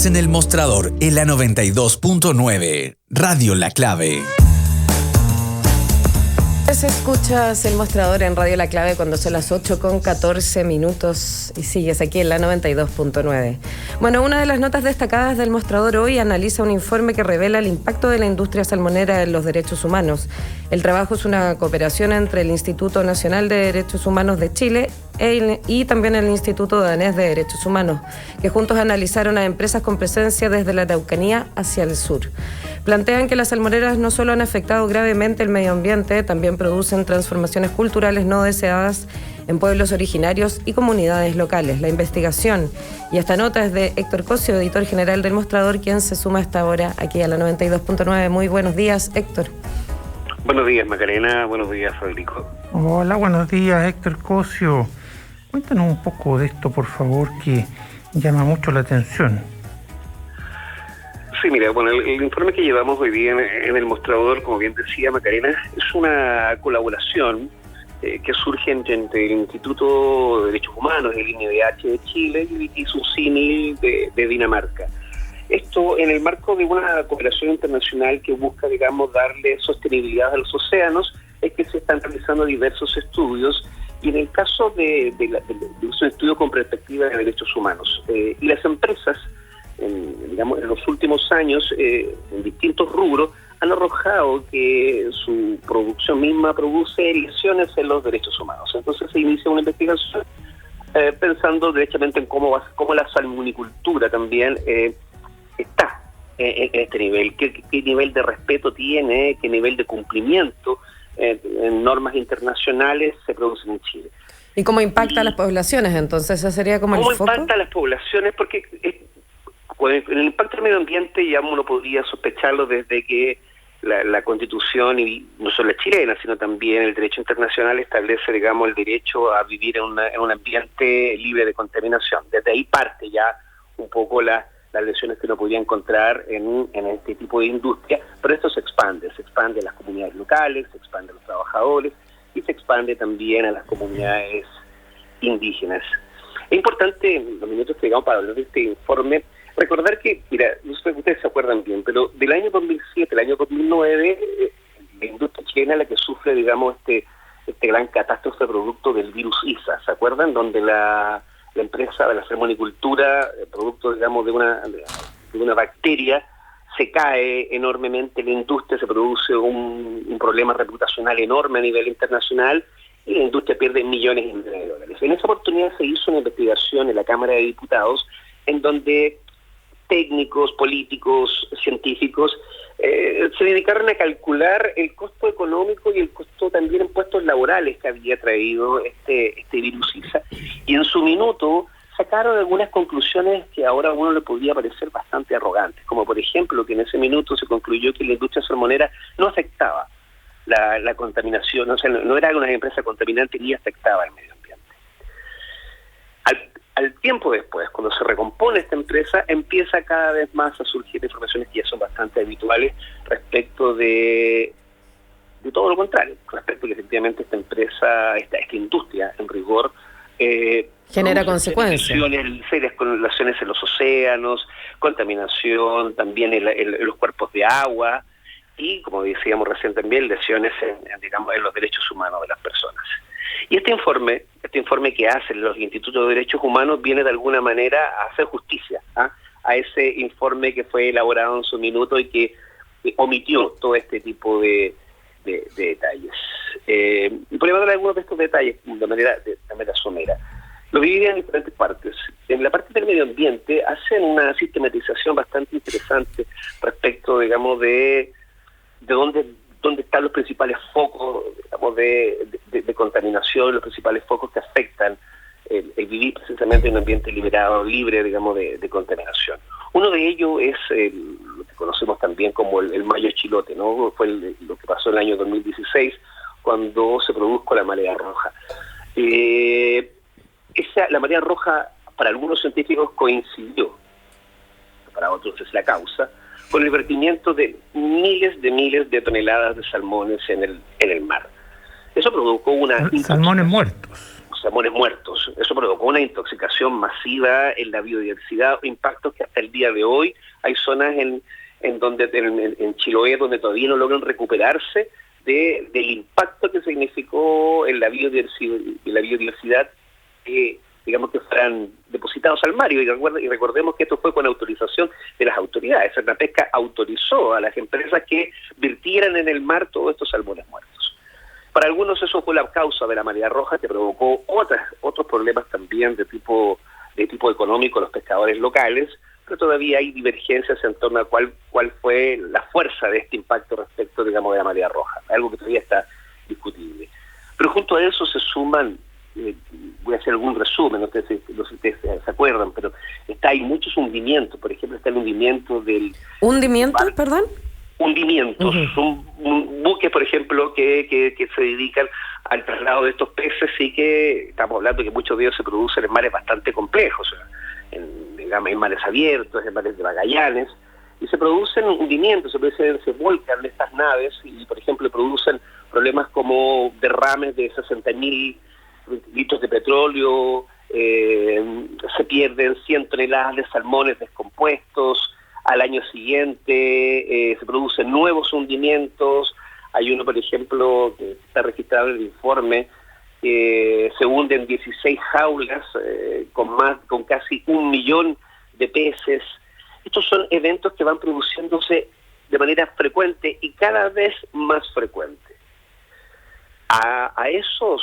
en El Mostrador, en la 92.9, Radio La Clave. Escuchas El Mostrador en Radio La Clave cuando son las 8:14 y sigues aquí en la 92.9. Bueno, una de las notas destacadas del Mostrador hoy analiza un informe que revela el impacto de la industria salmonera en los derechos humanos. El trabajo es una cooperación entre el Instituto Nacional de Derechos Humanos de Chile y también el Instituto Danés de Derechos Humanos, que juntos analizaron a empresas con presencia desde la Araucanía hacia el sur. Plantean que las salmoneras no solo han afectado gravemente el medio ambiente, también producen transformaciones culturales no deseadas en pueblos originarios y comunidades locales. La investigación y esta nota es de Héctor Cosio, editor general del Mostrador, quien se suma a esta hora aquí a la 92.9. Muy buenos días, Héctor. Buenos días, Macarena. Buenos días, Federico. Hola, buenos días, Héctor Cosio. Cuéntanos un poco de esto, por favor, que llama mucho la atención. Sí, mira, bueno, el informe que llevamos hoy día en el Mostrador, como bien decía Macarena, es una colaboración que surge entre el Instituto de Derechos Humanos, el INDH de Chile y SUSINI de Dinamarca. Esto en el marco de una cooperación internacional que busca, digamos, darle sostenibilidad a los océanos, es que se están realizando diversos estudios, y en el caso de un estudio con perspectiva de derechos humanos. Y las empresas, en los últimos años, en distintos rubros, han arrojado que su producción misma produce lesiones en los derechos humanos. Entonces se inicia una investigación pensando derechamente en cómo la salmonicultura también está en este nivel, qué nivel de respeto tiene, qué nivel de cumplimiento en normas internacionales se producen en Chile. ¿Y cómo impacta a las poblaciones? Entonces, ¿ese sería como el foco? ¿Cómo impacta a las poblaciones? Porque el impacto del medio ambiente ya uno podría sospecharlo desde que la Constitución, y no solo la chilena, sino también el derecho internacional, establece, digamos, el derecho a vivir en un ambiente libre de contaminación. Desde ahí parte ya un poco las lesiones que uno podría encontrar en este tipo de industria, pero esto se expande a las comunidades locales, se expande a los trabajadores y se expande también a las comunidades indígenas. Es importante, en los minutos que llegamos para hablar de este informe, recordar que, mira, no sé si ustedes se acuerdan bien, pero del año 2007 al año 2009, la industria chilena es la que sufre, digamos, este gran catástrofe producto del virus ISA, ¿se acuerdan? Donde la empresa de la salmonicultura, producto, digamos, de una bacteria, se cae enormemente la industria, se produce un problema reputacional enorme a nivel internacional y la industria pierde millones y millones de dólares. En esa oportunidad se hizo una investigación en la Cámara de Diputados en donde técnicos, políticos, científicos se dedicaron a calcular el costo económico y el costo también en puestos laborales que había traído este virus ISA, y en su minuto sacaron algunas conclusiones que ahora a uno le podría parecer bastante arrogantes, como por ejemplo que en ese minuto se concluyó que la industria salmonera no afectaba la contaminación, o sea, no era una empresa contaminante ni afectaba al medio ambiente. Al tiempo después, cuando se recompone esta empresa, empieza cada vez más a surgir informaciones que ya son bastante habituales respecto de todo lo contrario, respecto a que efectivamente esta empresa, esta industria, en rigor, genera consecuencias. Serias contaminaciones en los océanos, contaminación también en los cuerpos de agua y, como decíamos recién también, lesiones en los derechos humanos de las personas. Y este informe que hacen los institutos de derechos humanos viene de alguna manera a hacer justicia a ese informe que fue elaborado en su minuto y que omitió todo este tipo de detalles. Y por ejemplo, algunos de estos detalles de manera somera. Lo dividen en diferentes partes. En la parte del medio ambiente hacen una sistematización bastante interesante respecto, digamos, de dónde están los principales focos, digamos, de contaminación, los principales focos que afectan el vivir precisamente en un ambiente libre, digamos, de contaminación. Uno de ellos es lo que conocemos también como el Mayo Chilote, ¿no? Fue lo que pasó en el año 2016, cuando se produjo la marea roja. La marea roja, para algunos científicos, coincidió, para otros es la causa, con el vertimiento de miles de toneladas de salmones en el mar. Eso provocó una... Salmones muertos. salmones muertos. Eso provocó una intoxicación masiva en la biodiversidad, impactos que hasta el día de hoy hay zonas en Chiloé donde todavía no logran recuperarse del impacto que significó en la biodiversidad, digamos que fueran depositados al mar. Y recordemos que esto fue con autorización de las autoridades. Cernapesca autorizó a las empresas que virtieran en el mar todos estos salmones muertos. Para algunos eso fue la causa de la marea roja, que provocó otros problemas también de tipo económico a los pescadores locales, pero todavía hay divergencias en torno a cuál fue la fuerza de este impacto respecto, digamos, de la marea roja, algo que todavía está discutible. Pero junto a eso se suman, voy a hacer algún resumen, no sé si ustedes se acuerdan, pero hay muchos hundimientos. Por ejemplo, está el hundimiento del... ¿Hundimientos, perdón? Hundimientos, son buques, por ejemplo, que se dedican al traslado de estos peces, y que estamos hablando que muchos de ellos se producen en mares bastante complejos, en mares abiertos, en mares de Magallanes, y se producen hundimientos, se volcan de estas naves y, por ejemplo, producen problemas como derrames de 60.000 litros de petróleo, se pierden 100 toneladas de salmones descompuestos. Al año siguiente se producen nuevos hundimientos. Hay uno, por ejemplo, que está registrado en el informe, se hunden 16 jaulas con casi 1 millón de peces. Estos son eventos que van produciéndose de manera frecuente y cada vez más frecuente. A estos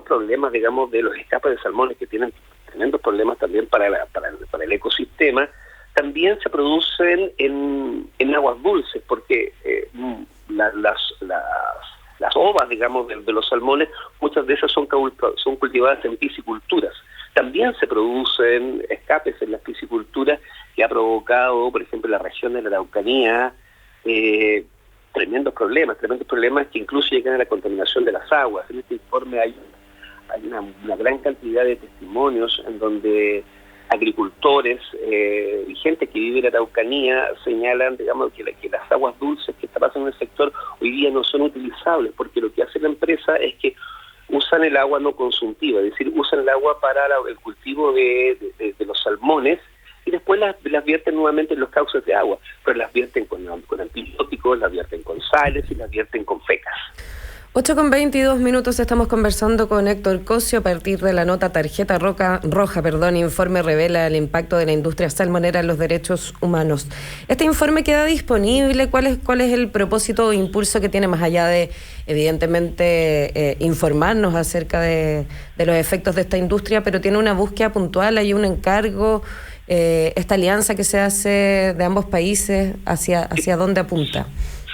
problemas, digamos, de los escapes de salmones, que tienen tremendos problemas también para el ecosistema, también se producen en aguas dulces, porque las ovas, digamos, de los salmones, muchas de esas son cultivadas en pisciculturas. También se producen escapes en las pisciculturas, que ha provocado, por ejemplo, en la región de la Araucanía, tremendos problemas que incluso llegan a la contaminación de las aguas. En este informe hay una gran cantidad de testimonios en donde agricultores y gente que vive en la Araucanía señalan, digamos, que las aguas dulces que está pasando en el sector hoy día no son utilizables, porque lo que hace la empresa es que usan el agua no consumtiva, es decir, usan el agua para el cultivo de los salmones, y después las vierten nuevamente en los cauces de agua, pero las vierten con antibióticos, las vierten con sales y las vierten con fecas. 8:22, estamos conversando con Héctor Cosio a partir de la nota Tarjeta Roja, informe revela el impacto de la industria salmonera en los derechos humanos. ¿Este informe queda disponible? ¿Cuál es el propósito o impulso que tiene, más allá de, evidentemente, informarnos acerca de los efectos de esta industria, pero tiene una búsqueda puntual, hay un encargo, esta alianza que se hace de ambos países, hacia dónde apunta?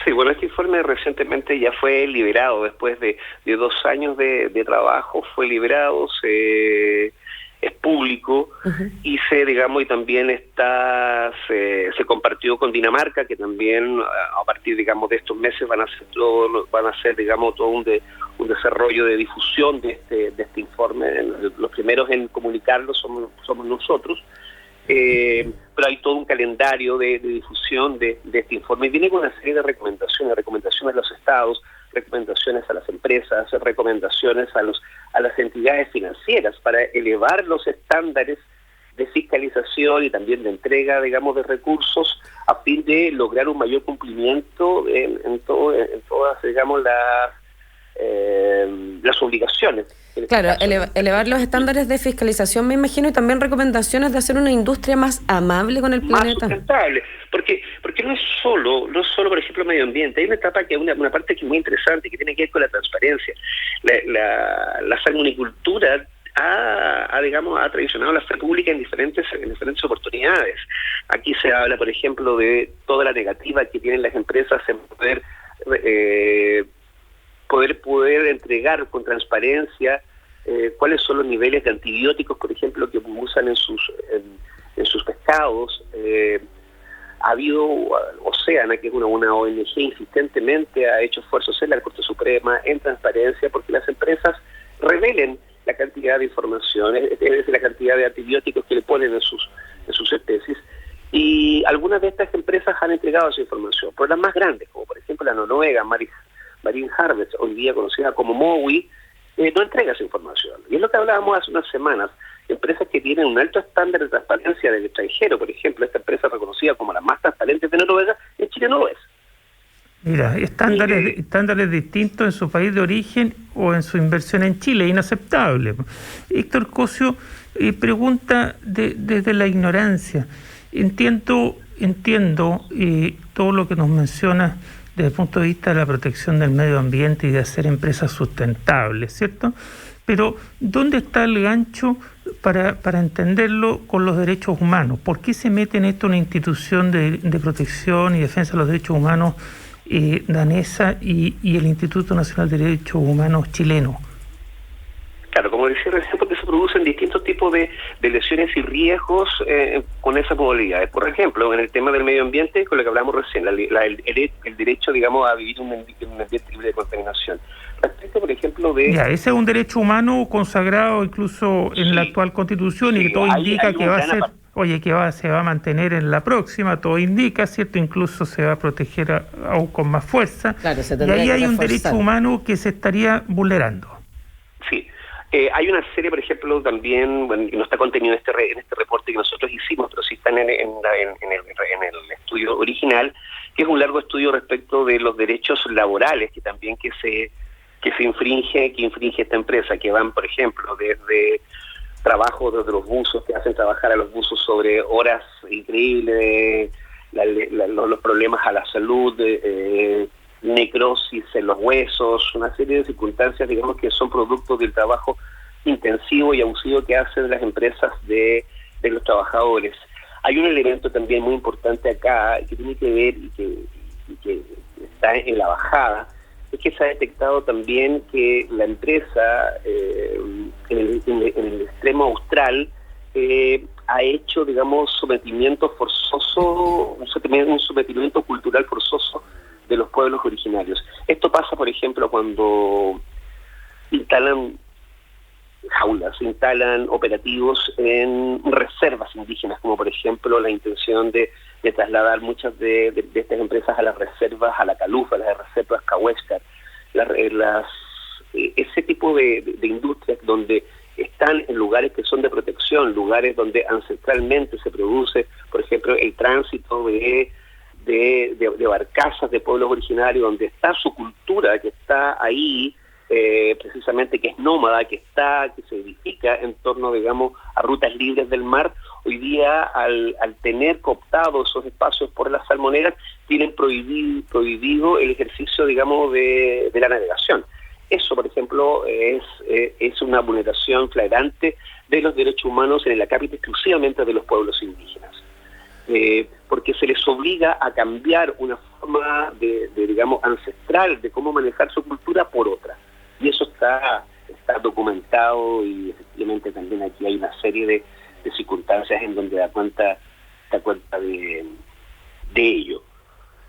Sí, bueno, este informe recientemente ya fue liberado, después de 2 años de trabajo, fue liberado, es público, y y también se compartió con Dinamarca, que también a partir, digamos, de estos meses van a hacer todo un desarrollo de difusión de este informe. Los primeros en comunicarlo somos nosotros. Pero hay todo un calendario de difusión de este informe, y viene con una serie de recomendaciones a los estados, recomendaciones a las empresas, recomendaciones a las entidades financieras para elevar los estándares de fiscalización y también de entrega, digamos, de recursos, a fin de lograr un mayor cumplimiento en todas, digamos, las obligaciones. Claro, elevar los estándares de fiscalización, me imagino, y también recomendaciones de hacer una industria más amable con el planeta. Más sustentable, porque no es solo, por ejemplo, medio ambiente. Hay una etapa una parte que es muy interesante, que tiene que ver con la transparencia. La salmonicultura ha traicionado la fe pública en diferentes oportunidades. Aquí se habla, por ejemplo, de toda la negativa que tienen las empresas en poder entregar con transparencia cuáles son los niveles de antibióticos, por ejemplo, que usan en sus pescados. Ha habido Oceana, que es una ONG, insistentemente ha hecho esfuerzos en la Corte Suprema, en transparencia, porque las empresas revelen la cantidad de información, es decir, la cantidad de antibióticos que le ponen en sus especies. Y algunas de estas empresas han entregado esa información, pero las más grandes, como por ejemplo la noruega Marine Harvest, hoy día conocida como Mowi, no entrega esa información. Y es lo que hablábamos hace unas semanas. Empresas que tienen un alto estándar de transparencia del extranjero, por ejemplo, esta empresa reconocida como la más transparente de Noruega, en Chile no lo es. Mira, estándares distintos en su país de origen o en su inversión en Chile, inaceptable. Héctor Cosio pregunta desde la ignorancia. Entiendo todo lo que nos menciona desde el punto de vista de la protección del medio ambiente y de hacer empresas sustentables, ¿cierto? Pero, ¿dónde está el gancho para entenderlo con los derechos humanos? ¿Por qué se mete en esto una institución de protección y defensa de los derechos humanos danesa y el Instituto Nacional de Derechos Humanos chileno? Claro, como decía recién, porque se producen distintos tipos de lesiones y riesgos con esas modalidades. Por ejemplo, en el tema del medio ambiente, con lo que hablamos recién, el derecho, digamos, a vivir en un ambiente libre de contaminación. Respecto, por ejemplo, de... Ya, ese es un derecho humano consagrado incluso en la actual Constitución, y que todo indica que va a ser... se va a mantener en la próxima, todo indica, ¿cierto? Incluso se va a proteger aún con más fuerza. Claro, y ahí hay un derecho humano que se estaría vulnerando. Sí. Hay una serie, por ejemplo, también, bueno, que no está contenido en este reporte que nosotros hicimos, pero sí está en el estudio original, que es un largo estudio respecto de los derechos laborales que también que infringe esta empresa, que van, por ejemplo, desde trabajo desde los buzos, que hacen trabajar a los buzos sobre horas increíbles, los problemas a la salud, necrosis en los huesos, una serie de circunstancias, digamos, que son producto del trabajo intensivo y abusivo que hacen las empresas de los trabajadores. Hay un elemento también muy importante acá que tiene que ver y que está en la bajada, es que se ha detectado también que la empresa en el extremo austral ha hecho, digamos, sometimiento forzoso, un sometimiento cultural forzoso de los pueblos originarios. Esto pasa, por ejemplo, cuando instalan jaulas, instalan operativos en reservas indígenas, como por ejemplo la intención de trasladar muchas de estas empresas a las reservas, a la Calufa, las reservas Cahuéscar, ese tipo de industrias donde están en lugares que son de protección, lugares donde ancestralmente se produce, por ejemplo, el tránsito de barcazas de pueblos originarios, donde está su cultura, que está ahí, precisamente, que es nómada, que se edifica en torno, digamos, a rutas libres del mar. Hoy día, al tener cooptado esos espacios por las salmoneras, tienen prohibido el ejercicio, digamos, de la navegación. Eso, por ejemplo, es una vulneración flagrante de los derechos humanos en el acápite exclusivamente de los pueblos indígenas. Porque se les obliga a cambiar una forma digamos, ancestral de cómo manejar su cultura por otra. Y eso está documentado, y efectivamente también aquí hay una serie de circunstancias en donde da cuenta de ello.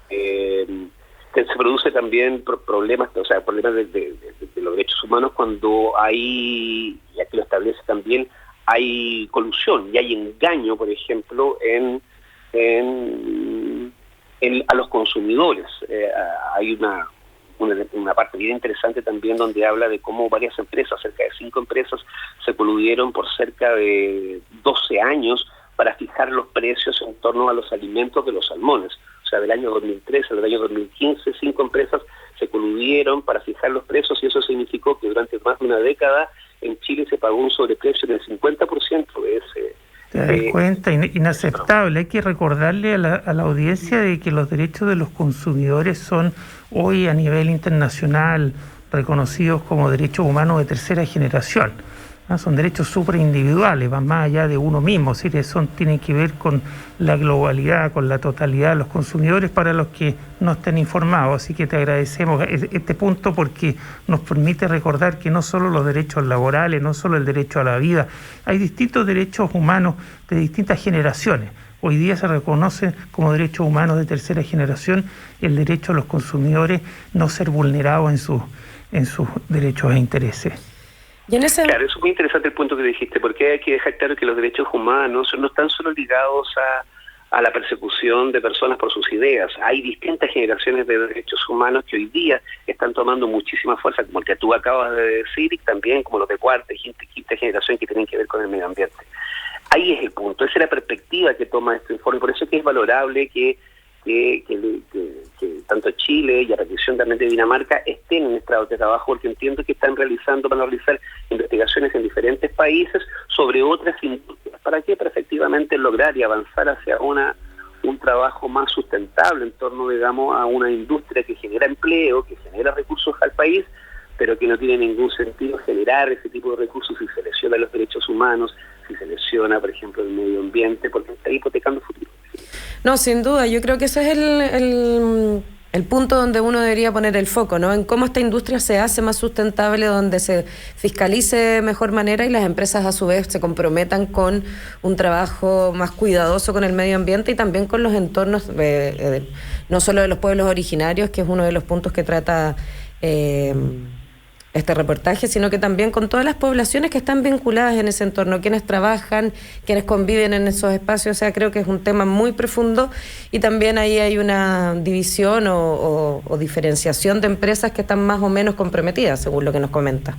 Se produce también problemas de los derechos humanos cuando hay, y aquí lo establece también, hay colusión y hay engaño, por ejemplo, a los consumidores. Hay una parte bien interesante también donde habla de cómo varias empresas, cerca de 5 empresas, se coludieron por cerca de 12 años para fijar los precios en torno a los alimentos de los salmones. O sea, del año 2013 al año 2015, 5 empresas se coludieron para fijar los precios, y eso significó que durante más de una década en Chile se pagó un sobreprecio del 50% de ese... ¿Te das cuenta? Inaceptable. Hay que recordarle a la audiencia de que los derechos de los consumidores son hoy a nivel internacional reconocidos como derechos humanos de tercera generación. Son derechos súper individuales, van más allá de uno mismo, ¿sí? Tienen que ver con la globalidad, con la totalidad de los consumidores, para los que no estén informados. Así que te agradecemos este punto, porque nos permite recordar que no solo los derechos laborales, no solo el derecho a la vida, hay distintos derechos humanos de distintas generaciones. Hoy día se reconoce como derechos humanos de tercera generación el derecho a los consumidores no ser vulnerados en sus derechos e intereses. Claro, eso es muy interesante el punto que dijiste, porque hay que dejar claro que los derechos humanos no están solo ligados a la persecución de personas por sus ideas. Hay distintas generaciones de derechos humanos que hoy día están tomando muchísima fuerza, como el que tú acabas de decir, y también como los de cuarta y quinta generación que tienen que ver con el medio ambiente. Ahí es el punto, esa es la perspectiva que toma este informe, por eso es que es valorable que tanto Chile y a petición también de Dinamarca estén en este de trabajo, porque entiendo que van a realizar investigaciones en diferentes países sobre otras industrias. ¿Para qué? Para efectivamente lograr y avanzar hacia un trabajo más sustentable en torno, digamos, a una industria que genera empleo, que genera recursos al país, pero que no tiene ningún sentido generar ese tipo de recursos si se lesiona los derechos humanos, si se lesiona, por ejemplo, el medio ambiente, porque está hipotecando el futuro. No, sin duda, yo creo que ese es el punto donde uno debería poner el foco, ¿no? En cómo esta industria se hace más sustentable, donde se fiscalice de mejor manera y las empresas a su vez se comprometan con un trabajo más cuidadoso con el medio ambiente y también con los entornos, no solo de los pueblos originarios, que es uno de los puntos que trata este reportaje, sino que también con todas las poblaciones que están vinculadas en ese entorno, quienes trabajan, quienes conviven en esos espacios. O sea, creo que es un tema muy profundo y también ahí hay una división o diferenciación de empresas que están más o menos comprometidas, según lo que nos comenta.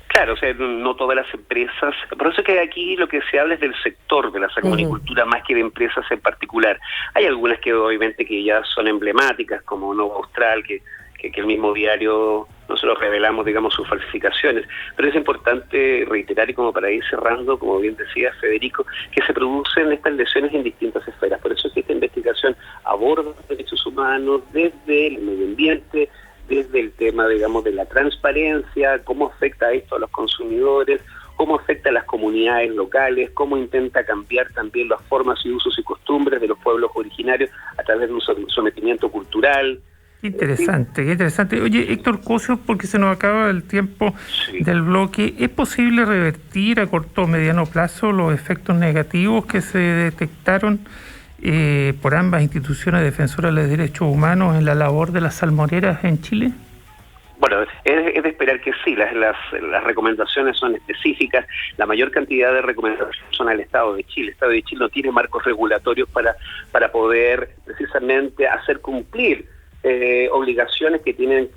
Claro, o sea, no todas las empresas, por eso que aquí lo que se habla es del sector de la salmonicultura más que de empresas en particular. Hay algunas que obviamente que ya son emblemáticas, como Nova Austral, que el mismo diario nosotros revelamos, digamos, sus falsificaciones, pero es importante reiterar, y como para ir cerrando, como bien decía Federico, que se producen estas lesiones en distintas esferas. Por eso es que esta investigación aborda los derechos humanos desde el medio ambiente, desde el tema, digamos, de la transparencia, cómo afecta esto a los consumidores, cómo afecta a las comunidades locales, cómo intenta cambiar también las formas y usos y costumbres de los pueblos originarios a través de un sometimiento cultural. Qué interesante, qué interesante. Oye, Héctor Cosio, porque se nos acaba el tiempo del bloque, ¿es posible revertir a corto o mediano plazo los efectos negativos que se detectaron por ambas instituciones defensoras de los derechos humanos en la labor de las salmoneras en Chile? Bueno, es de esperar que sí, las recomendaciones son específicas, la mayor cantidad de recomendaciones son al Estado de Chile. El Estado de Chile no tiene marcos regulatorios para poder precisamente hacer cumplir obligaciones que tiene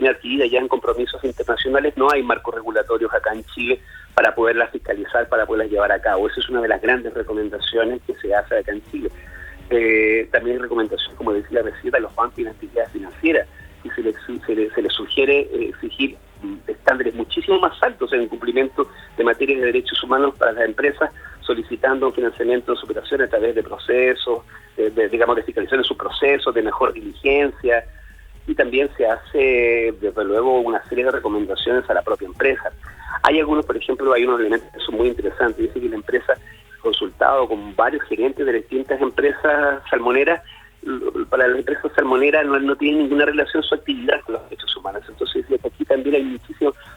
adquiridas ya en compromisos internacionales. No hay marcos regulatorios acá en Chile para poderlas fiscalizar, para poderlas llevar a cabo. Esa es una de las grandes recomendaciones que se hace acá en Chile. También hay recomendaciones, como decía recién, a los bancos y las entidades financieras, y se les sugiere exigir estándares muchísimo más altos en el cumplimiento de materia de derechos humanos para las empresas, solicitando un financiamiento de su operación a través de procesos, de fiscalización de sus procesos, de mejor diligencia, y también se hace, desde luego, una serie de recomendaciones a la propia empresa. Hay algunos, por ejemplo, hay unos elementos que son muy interesantes. Dice que la empresa, consultado con varios gerentes de distintas empresas salmoneras, para las empresas salmoneras no tiene ninguna relación su actividad con los derechos humanos. Entonces, aquí también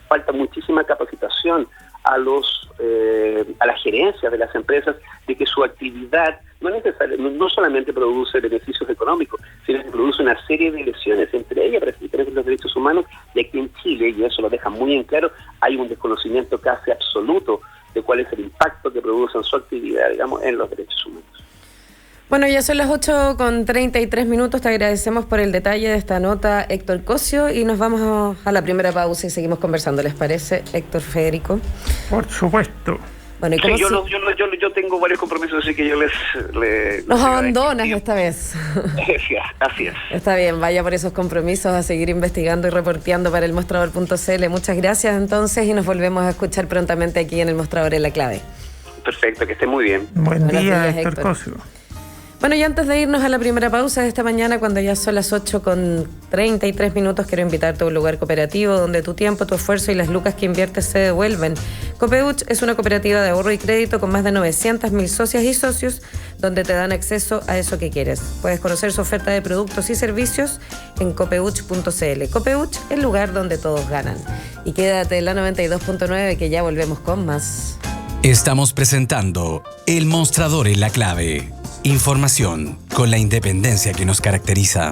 falta muchísima capacitación a las gerencias de las empresas de que su actividad no solamente produce beneficios económicos, sino que produce una serie de lesiones, entre ellas para los derechos humanos, y aquí en Chile, y eso lo deja muy en claro, hay un desconocimiento casi absoluto de cuál es el impacto que produce en su actividad, digamos, en los derechos humanos. Bueno, ya son las 8:33. Te agradecemos por el detalle de esta nota, Héctor Cosio, y nos vamos a la primera pausa y seguimos conversando. ¿Les parece, Héctor, Federico? Por supuesto. Bueno, ¿y sí, yo tengo varios compromisos, así que yo Nos abandonas esta vez. Así es. Está bien, vaya por esos compromisos a seguir investigando y reporteando para el Mostrador.cl. Muchas gracias entonces y nos volvemos a escuchar prontamente aquí en el Mostrador en la Clave. Perfecto, que esté muy bien. Buen día, Héctor Cosio. Bueno, y antes de irnos a la primera pausa de esta mañana, cuando ya son las 8:33, quiero invitarte a un lugar cooperativo donde tu tiempo, tu esfuerzo y las lucas que inviertes se devuelven. Copeuch es una cooperativa de ahorro y crédito con más de 900.000 socias y socios, donde te dan acceso a eso que quieres. Puedes conocer su oferta de productos y servicios en copeuch.cl. Copeuch, el lugar donde todos ganan. Y quédate en la 92.9, que ya volvemos con más. Estamos presentando El Mostrador en la Clave. Información con la independencia que nos caracteriza.